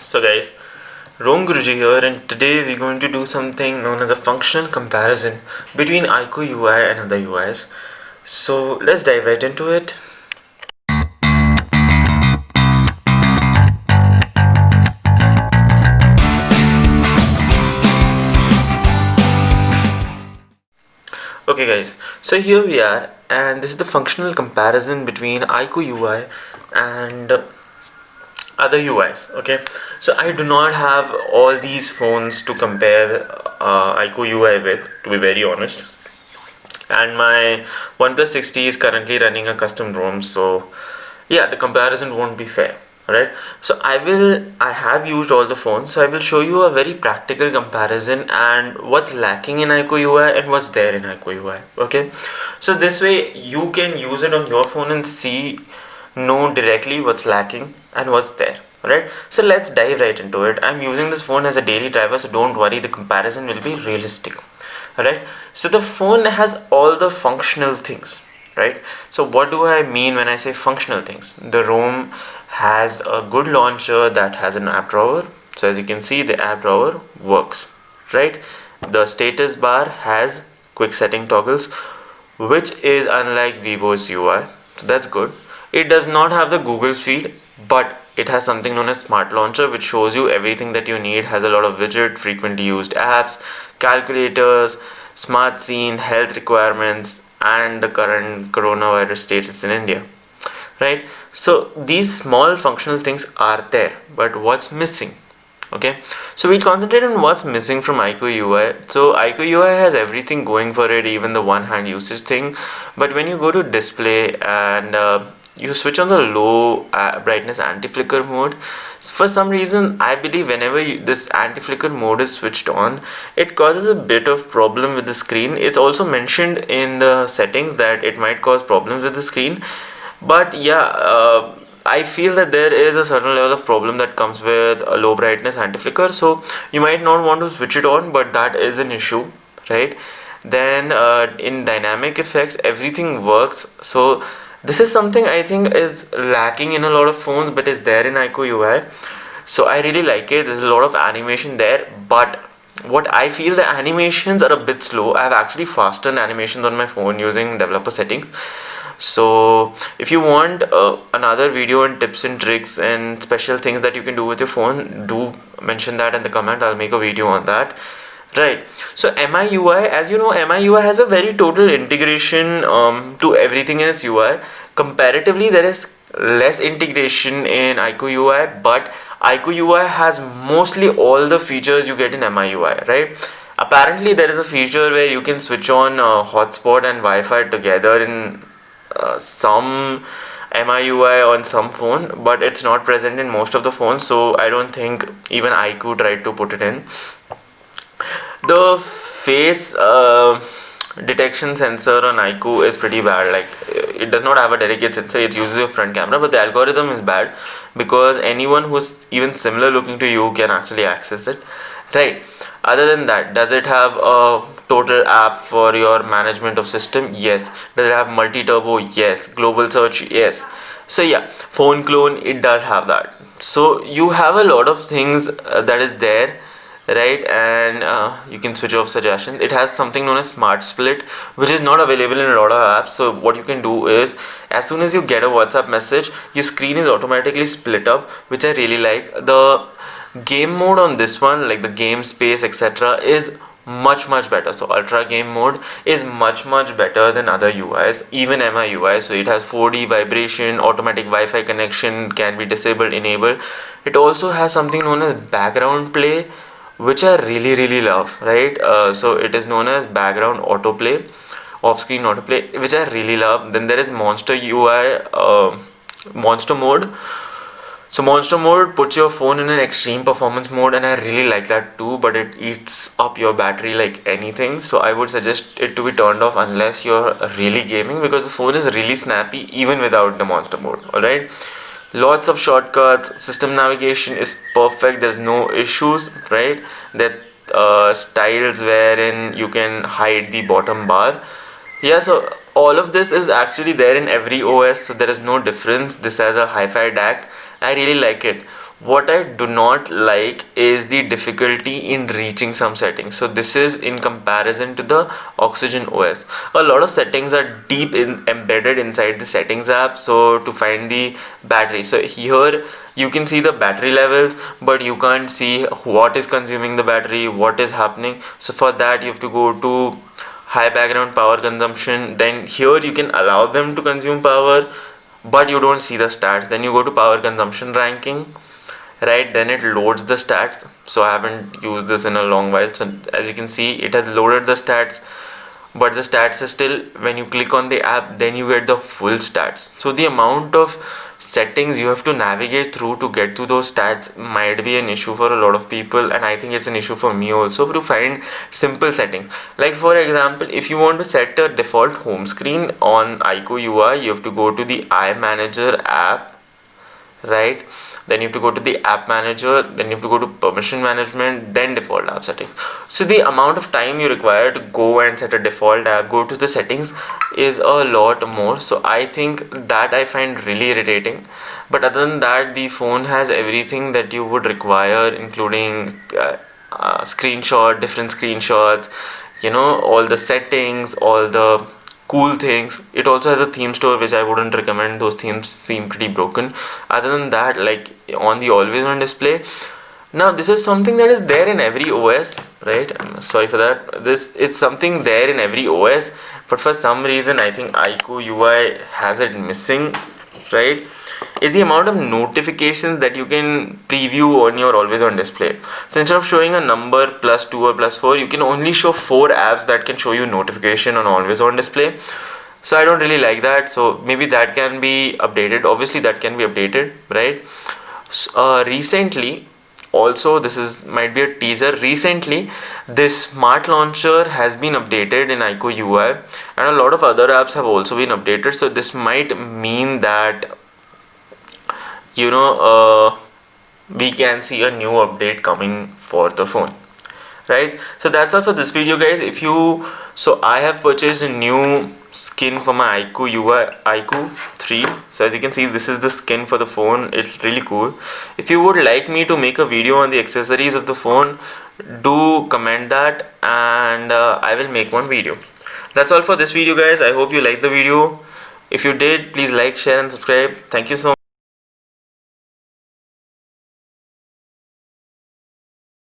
So guys, Rom Guruji here, and today we're going to do something known as a functional comparison between IQOO UI and other UIs. So let's dive right into it. Okay guys, so here we are, and this is the functional comparison between IQOO UI and other UIs. Okay, so I do not have all these phones to compare IQOO UI with, to be very honest, and my OnePlus 60 is currently running a custom ROM, so yeah, the comparison won't be fair. Right, so I have used all the phones, so I will show you a very practical comparison and what's lacking in IQOO UI and what's there in IQOO UI. Okay, so this way you can use it on your phone and know directly what's lacking and what's there. Right, so let's dive right into it. I'm using this phone as a daily driver, so don't worry, the comparison will be realistic. Right, so the phone has all the functional things. Right, so what do I mean when I say functional things? The ROM has a good launcher that has an app drawer, so as you can see, the app drawer works. Right, the status bar has quick setting toggles, which is unlike Vivo's UI, so that's good. It does not have the Google feed, but it has something known as Smart Launcher, which shows you everything that you need. Has a lot of widget, frequently used apps, calculators, smart scene, health requirements, and the current coronavirus status in India. Right, so these small functional things are there, but what's missing? Okay, so we concentrate on what's missing from IQOO UI. So IQOO UI has everything going for it, even the one hand usage thing, but when you go to display and you switch on the low brightness anti-flicker mode, for some reason I believe whenever this anti-flicker mode is switched on, it causes a bit of problem with the screen. It's also mentioned in the settings that it might cause problems with the screen, but yeah, I feel that there is a certain level of problem that comes with a low brightness anti-flicker, so you might not want to switch it on, but that is an issue. Right, then in dynamic effects everything works, so this is something I think is lacking in a lot of phones but is there in IQOO UI. So I really like it. There's a lot of animation there, but what I feel, the animations are a bit slow. I have actually fastened animations on my phone using developer settings. So if you want another video on tips and tricks and special things that you can do with your phone, do mention that in the comment. I'll make a video on that. Right, so MIUI, as you know, MIUI has a very total integration to everything in its UI. Comparatively, there is less integration in IQOO UI, but IQOO UI has mostly all the features you get in MIUI. Right, apparently there is a feature where you can switch on hotspot and Wi-Fi together in some MIUI on some phone, but it's not present in most of the phones, so I don't think even IQOO tried to put it in. The face detection sensor on IQOO is pretty bad. Like, it does not have a dedicated sensor, it uses a front camera, but the algorithm is bad because anyone who's even similar looking to you can actually access it. Right, other than that, does it have a total app for your management of system? Yes. Does it have multi-turbo? Yes. Global search? Yes. So yeah, phone clone, it does have that. So you have a lot of things that is there. Right, and you can switch off suggestions. It has something known as smart split, which is not available in a lot of apps. So what you can do is, as soon as you get a WhatsApp message, your screen is automatically split up, which I really like. The game mode on this one, like the game space, etc., is much better. So ultra game mode is much better than other UIs, even MIUI. So it has 4D vibration, automatic Wi-Fi connection, can be disabled, enabled. It also has something known as background play, which I really love. Right, so it is known as background autoplay, off-screen autoplay, which I really love. Then there is monster UI, monster mode. So monster mode puts your phone in an extreme performance mode, and I really like that too, but it eats up your battery like anything. So I would suggest it to be turned off unless you're really gaming, because the phone is really snappy even without the monster mode. Alright, lots of shortcuts, system navigation is perfect, there's no issues. Right, that styles wherein you can hide the bottom bar. Yeah, so all of this is actually there in every OS, so there is no difference. This has a hi-fi DAC. I really like it. What I do not like is the difficulty in reaching some settings. So this is in comparison to the Oxygen OS. A lot of settings are embedded inside the settings app. So to find the battery, so here you can see the battery levels, but you can't see what is consuming the battery, what is happening. So for that you have to go to high background power consumption. Then here you can allow them to consume power, but you don't see the stats. Then you go to power consumption ranking, right? Then it loads the stats. So I haven't used this in a long while, so as you can see it has loaded the stats, but the stats is still, when you click on the app, then you get the full stats. So the amount of settings you have to navigate through to get to those stats might be an issue for a lot of people, and I think it's an issue for me also, to find simple setting. Like for example, if you want to set a default home screen on IQOO UI, you have to go to the iManager app, right? Then you have to go to the app manager, then you have to go to permission management, then default app settings. So the amount of time you require to go and set a default app, go to the settings, is a lot more. So I think that I find really irritating. But other than that, the phone has everything that you would require, including different screenshots, all the settings, all the cool things. It also has a theme store, which I wouldn't recommend. Those themes seem pretty broken. Other than that, like on the always on display, now this is something that is there in every OS, right? I'm sorry for that. It's something there in every OS, but for some reason I think IQOO UI has it missing, right? Is the amount of notifications that you can preview on your always on display. So instead of showing a number +2 or +4, you can only show 4 apps that can show you notification on always on display. So I don't really like that. So maybe that can be updated. Obviously that can be updated, right? Recently, also might be a teaser, recently this smart launcher has been updated in IQOO UI, and a lot of other apps have also been updated. So this might mean that we can see a new update coming for the phone, right? So that's all for this video, guys. I have purchased a new skin for my IQOO UI IQOO 3. So as you can see, this is the skin for the phone. It's really cool. If you would like me to make a video on the accessories of the phone, do comment that, and I will make one video. That's all for this video, guys. I hope you liked the video. If you did, please like, share and subscribe. Thank you so much.